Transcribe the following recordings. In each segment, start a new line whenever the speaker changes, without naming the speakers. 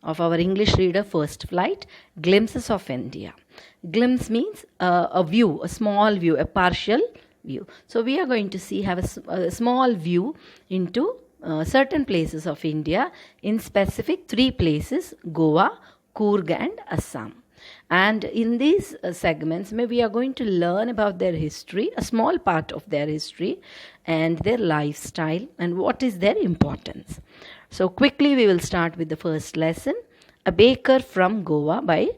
of our English reader First Flight, Glimpses of India. Glimpse means a view, a small view, a partial view. So we are going to have a small view into certain places of India, in specific 3 places: Goa, Coorg and Assam. And in these segments, we are going to learn about their history, a small part of their history, and their lifestyle, and what is their importance. So quickly we will start with the first lesson, A Baker from Goa by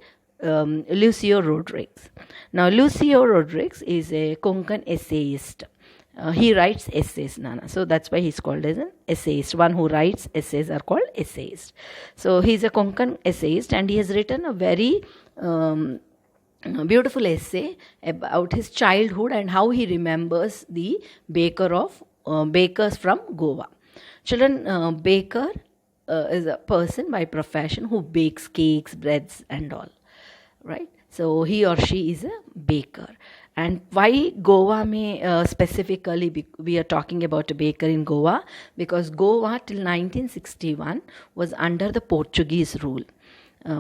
Lucio Rodriguez. Now Lucio Rodriguez is a Konkan essayist. He writes essays, Nana. So that's why he's called as an essayist. One who writes essays are called essayists. So he's a Konkan essayist, and he has written a very beautiful essay about his childhood and how he remembers the bakers from Goa. Children, baker is a person by profession who bakes cakes, breads and all, right? So he or she is a baker. And why Goa specifically we are talking about a baker in Goa? Because Goa till 1961 was under the Portuguese rule.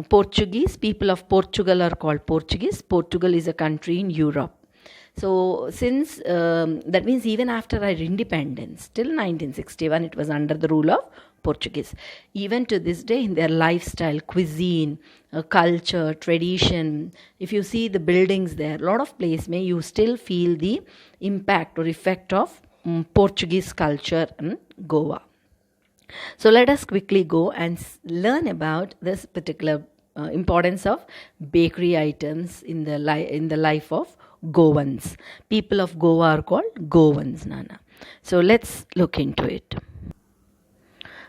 Portuguese, people of Portugal are called Portuguese. Portugal is a country in Europe. So since that means even after our independence, till 1961, it was under the rule of Portuguese. Even to this day, in their lifestyle, cuisine, culture, tradition, if you see the buildings there, a lot of place you still feel the impact or effect of Portuguese culture in Goa. So let us quickly go and learn about this particular importance of bakery items in the life of Goans. People of Goa are called Goans, Nana. So let's look into it.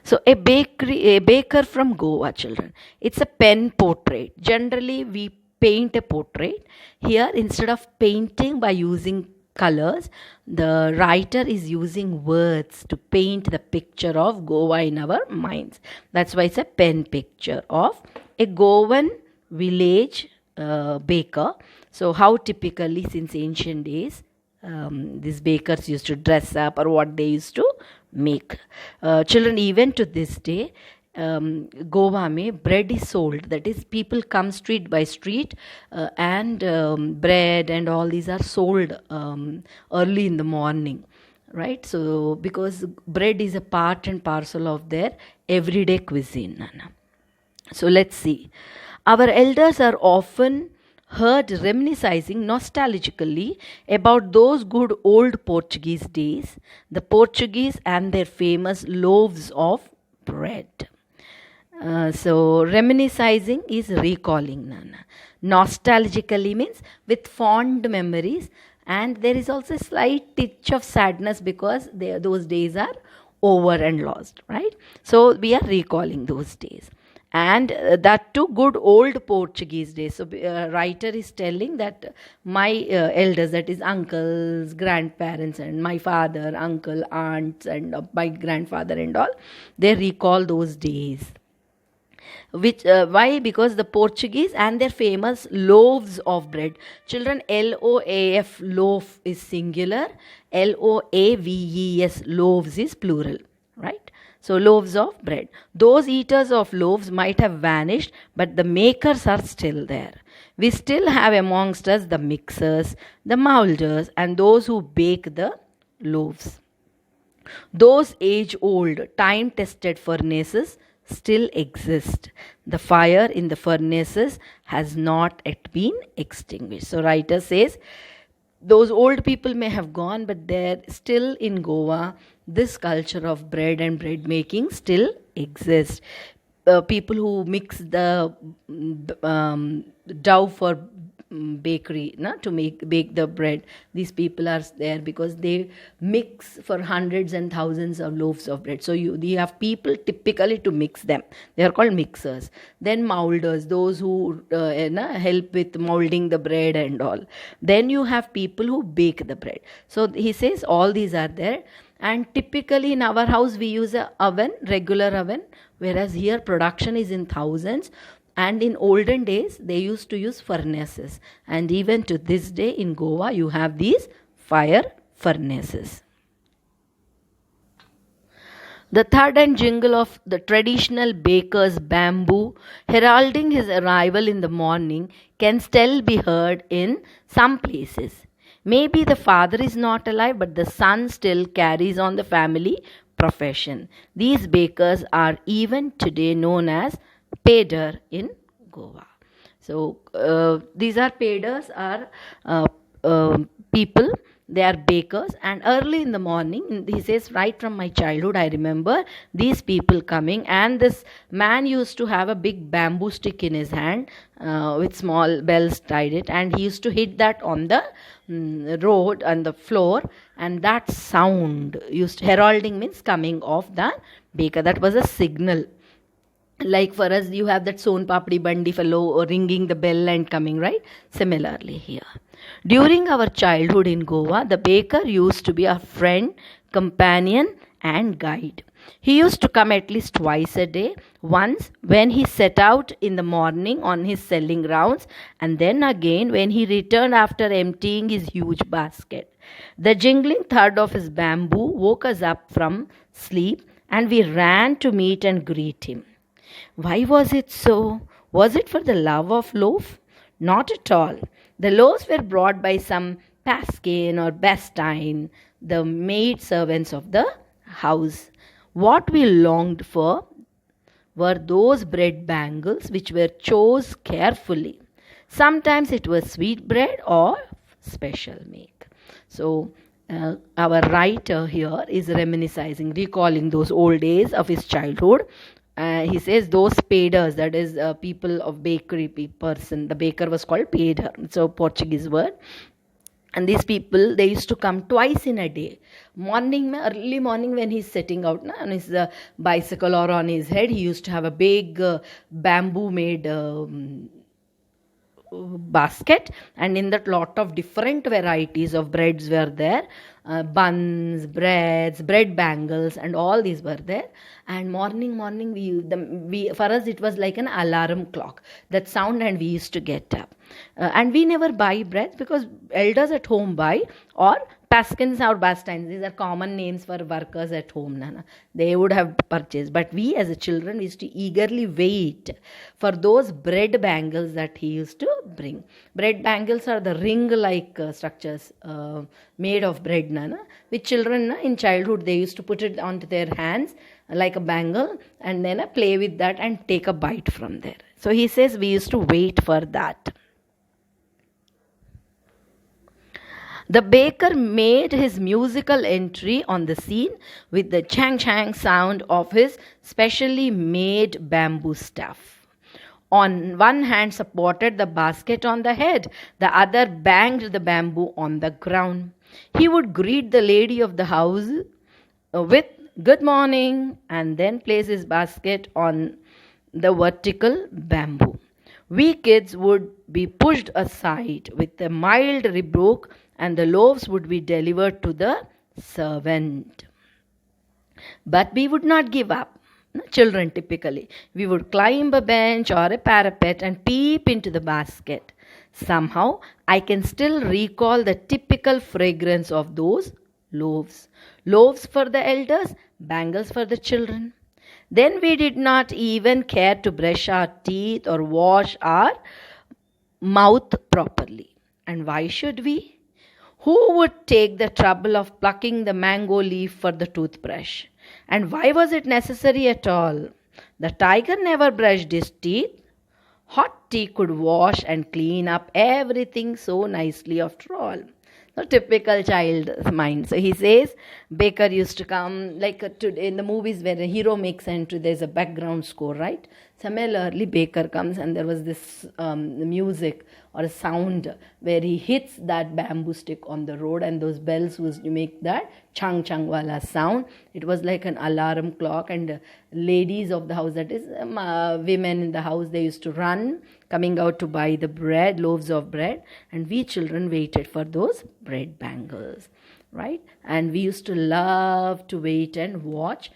So a baker from Goa, children. It's a pen portrait. Generally, we paint a portrait. Here, instead of painting by using colors, the writer is using words to paint the picture of Goa in our minds. That's why it's a pen picture of a Goan village baker. So how typically since ancient days these bakers used to dress up, or what they used to make. Children, even to this day, Goa bread is sold. That is, people come street by street and bread and all these are sold early in the morning, right? So because bread is a part and parcel of their everyday cuisine, Nana. So let's see. Our elders are often heard reminiscing nostalgically about those good old Portuguese days, the Portuguese and their famous loaves of bread. So reminiscing is recalling, Nana. Nostalgically means with fond memories, and there is also a slight touch of sadness because those days are over and lost, right? So we are recalling those days. And that too good old Portuguese days. So writer is telling that my elders, that is uncles, grandparents, and my father, uncle, aunts, and my grandfather and all, they recall those days. Which why? Because the Portuguese and their famous loaves of bread. Children, LOAF, loaf is singular, LOAVES, loaves is plural, right? So loaves of bread. Those eaters of loaves might have vanished, but the makers are still there. We still have amongst us the mixers, the molders, and those who bake the loaves. Those age-old, time-tested furnaces still exist. The fire in the furnaces has not yet been extinguished. So writer says, those old people may have gone, but they're still in Goa. This culture of bread and bread making still exists. People who mix the dough for bakery to bake the bread, these people are there because they mix for hundreds and thousands of loaves of bread. So you have people typically to mix them. They are called mixers. Then molders, those who help with molding the bread and all. Then you have people who bake the bread. So he says all these are there. And typically in our house we use a oven, regular oven, whereas here production is in thousands. And in olden days, they used to use furnaces. And even to this day in Goa, you have these fire furnaces. The thud and jingle of the traditional baker's bamboo heralding his arrival in the morning can still be heard in some places. Maybe the father is not alive, but the son still carries on the family profession. These bakers are even today known as Peder in Goa. So these are Peders are people. They are bakers, and early in the morning, he says, right from my childhood, I remember these people coming, and this man used to have a big bamboo stick in his hand with small bells tied it, and he used to hit that on the road and the floor, and that sound used heralding means coming of the baker. That was a signal. Like for us, you have that Son Papdi Bandi fellow ringing the bell and coming, right? Similarly here. During our childhood in Goa, the baker used to be a friend, companion, and guide. He used to come at least twice a day, once when he set out in the morning on his selling rounds, and then again when he returned after emptying his huge basket. The jingling thud of his bamboo woke us up from sleep, and we ran to meet and greet him. Why was it so? Was it for the love of loaf? Not at all. The loaves were brought by some Pascain or Bastine, the maid servants of the house. What we longed for were those bread bangles which were chose carefully. Sometimes it was sweet bread or special make. So our writer here is reminiscing, recalling those old days of his childhood. He says those peders, that is people of bakery person. The baker was called peder. It's a Portuguese word. And these people, they used to come twice in a day. Morning, early morning when he's sitting out on his bicycle or on his head, he used to have a big bamboo made basket, and in that lot of different varieties of breads were there, buns, breads, bread bangles, and all these were there. And morning we for us it was like an alarm clock, that sound, and we used to get up. And we never buy bread because elders at home buy, or Paskins or Bastines, these are common names for workers at home. Nana. They would have purchased. But we as a children used to eagerly wait for those bread bangles that he used to bring. Bread bangles are the ring-like structures made of bread. Nana. With children in childhood, they used to put it onto their hands like a bangle, and then play with that and take a bite from there. So he says we used to wait for that. The baker made his musical entry on the scene with the chang chang sound of his specially made bamboo staff. On one hand supported the basket on the head, the other banged the bamboo on the ground. He would greet the lady of the house with good morning, and then place his basket on the vertical bamboo. We kids would be pushed aside with a mild rebuke, and the loaves would be delivered to the servant. But we would not give up. Children typically. We would climb a bench or a parapet and peep into the basket. Somehow, I can still recall the typical fragrance of those loaves. Loaves for the elders, bangles for the children. Then we did not even care to brush our teeth or wash our mouth properly. And why should we? Who would take the trouble of plucking the mango leaf for the toothbrush? And why was it necessary at all? The tiger never brushed his teeth. Hot tea could wash and clean up everything so nicely after all. The typical child mind. So he says, baker used to come, like in the movies where a hero makes entry, there's a background score, right? Similarly, baker comes and there was this music or a sound where he hits that bamboo stick on the road, and those bells was to make that chang chang wala sound. It was like an alarm clock, and ladies of the house, that is women in the house, they used to run coming out to buy the bread, loaves of bread, and we children waited for those bread bangles, right? And we used to love to wait and watch.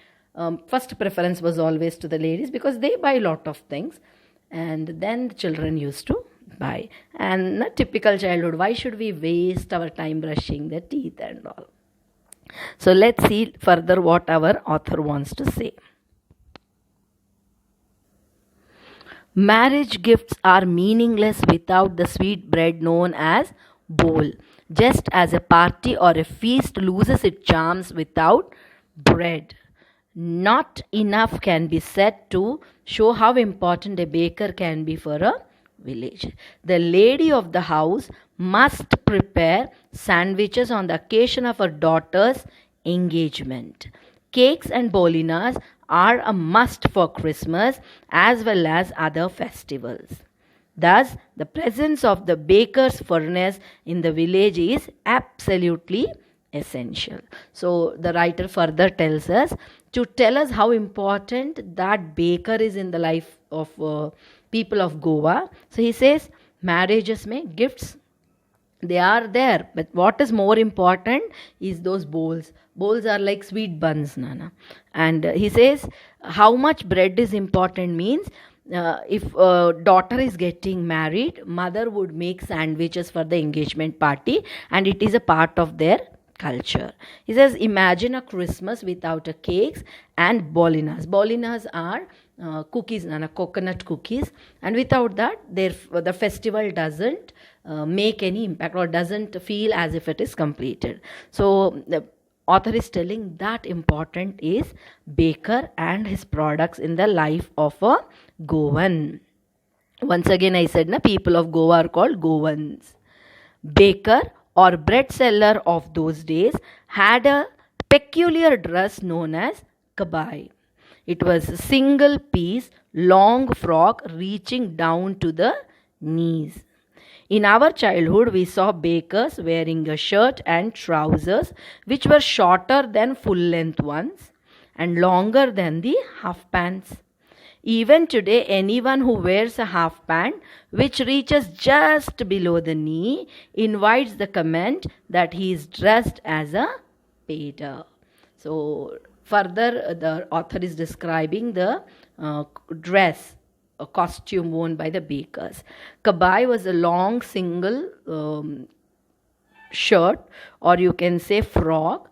First preference was always to the ladies because they buy a lot of things, and then the children used to buy. And a typical childhood, why should we waste our time brushing the teeth and all? So let's see further what our author wants to say. Marriage gifts are meaningless without the sweet bread known as bowl, just as a party or a feast loses its charms without bread. Not enough can be said to show how important a baker can be for a village. The lady of the house must prepare sandwiches on the occasion of her daughter's engagement. Cakes and bolinas are a must for Christmas as well as other festivals. Thus, the presence of the baker's furnace in the village is absolutely essential. So, the writer further tells us to tell us how important that baker is in the life of people of Goa. So, he says, marriages make gifts, they are there, but what is more important is those bowls are like sweet buns, Nana. And he says how much bread is important means if daughter is getting married, mother would make sandwiches for the engagement party, and it is a part of their culture. He says, imagine a Christmas without a cakes and bolinas. Bolinas are cookies, Nana, coconut cookies, and without that, the festival doesn't make any impact or doesn't feel as if it is completed. So the author is telling that important is baker and his products in the life of a Goan. Once again, I said, na, people of Goa are called Goans. Baker or bread seller of those days had a peculiar dress known as kabai. It was a single piece, long frock reaching down to the knees. In our childhood, we saw bakers wearing a shirt and trousers which were shorter than full length ones and longer than the half pants. Even today, anyone who wears a half pant which reaches just below the knee invites the comment that he is dressed as a paida. So, further, the author is describing the dress, a costume worn by the bakers. Kabai was a long single shirt, or you can say frock.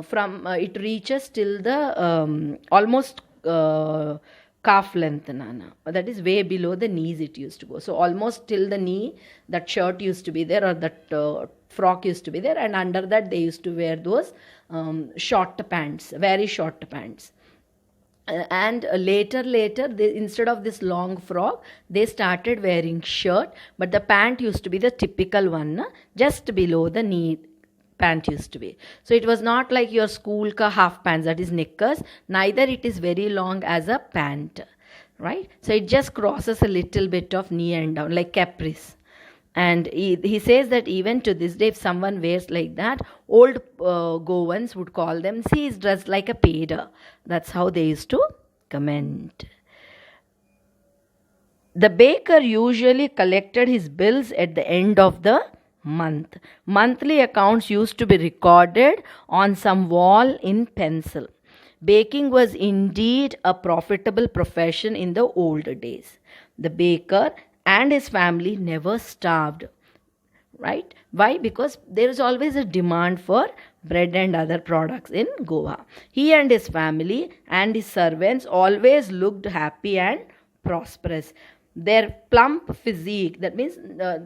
From it reaches till the almost calf length, Nana. That is way below the knees it used to go. So almost till the knee, that shirt used to be there, or that frock used to be there, and under that they used to wear those short pants, very short pants. And later they, instead of this long frock, they started wearing shirt, but the pant used to be the typical one, na? Just below the knee pant used to be. So it was not like your school ka half pants, that is knickers, neither it is very long as a pant, right? So it just crosses a little bit of knee and down, like caprice. And he says that even to this day, if someone wears like that, old Goans would call them, see, he's dressed like a paida. That's how they used to comment. The baker usually collected his bills at the end of the month. Monthly accounts used to be recorded on some wall in pencil. Baking was indeed a profitable profession in the old days. The baker and his family never starved. Right? Why? Because there is always a demand for bread and other products in Goa. He and his family and his servants always looked happy and prosperous. Their plump physique, that means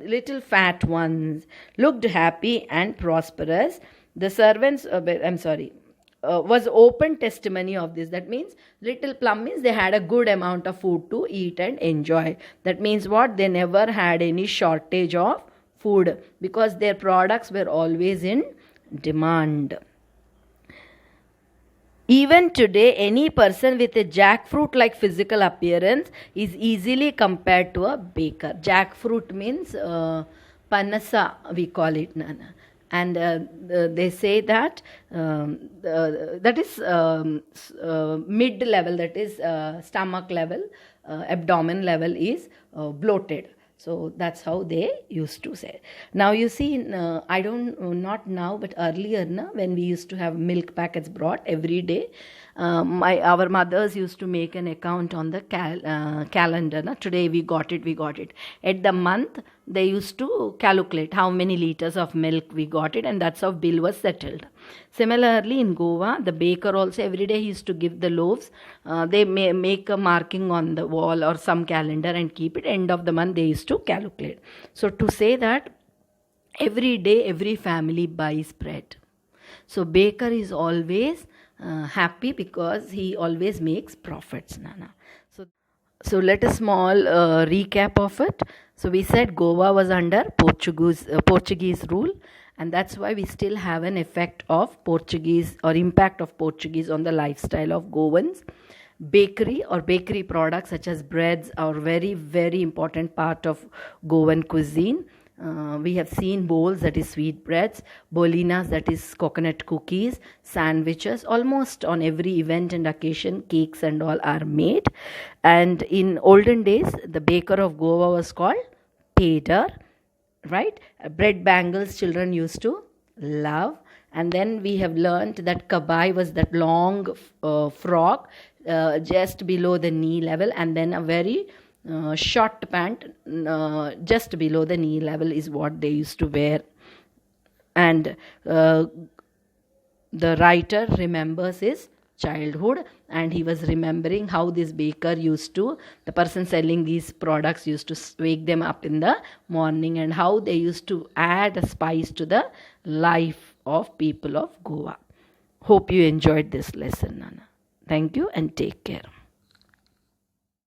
little fat ones, looked happy and prosperous. The servants, was open testimony of this. That means little plump means they had a good amount of food to eat and enjoy. That means what? They never had any shortage of food because their products were always in demand. Even today, any person with a jackfruit like physical appearance is easily compared to a baker. Jackfruit means panasa, we call it, Nana. And they say that that is mid level, that is stomach level, abdomen level is bloated. So that's how they used to say. Now you see, not now, but earlier, when we used to have milk packets brought every day, Our mothers used to make an account on the calendar. Na? Today we got it, we got it. At the month, they used to calculate how many liters of milk we got it, and that's how bill was settled. Similarly, in Goa, the baker also every day he used to give the loaves. They may make a marking on the wall or some calendar and keep it. End of the month, they used to calculate. So to say that every day, every family buys bread. So baker is always happy because he always makes profits, Nana. So let a small recap of it. So we said Goa was under Portuguese rule, and that's why we still have an effect of Portuguese or impact of Portuguese on the lifestyle of Goans. Bakery or bakery products such as breads are very, very important part of Goan cuisine. We have seen bowls, that is sweet breads, bolinas, that is coconut cookies, sandwiches. Almost on every event and occasion, cakes and all are made. And in olden days, the baker of Goa was called Peter, right? Bread bangles children used to love. And then we have learnt that kabai was that long frock just below the knee level, and then a very short pant just below the knee level is what they used to wear. And the writer remembers his childhood, and he was remembering how this baker the person selling these products used to wake them up in the morning, and how they used to add a spice to the life of people of Goa. Hope you enjoyed this lesson, Nana. Thank you and take care.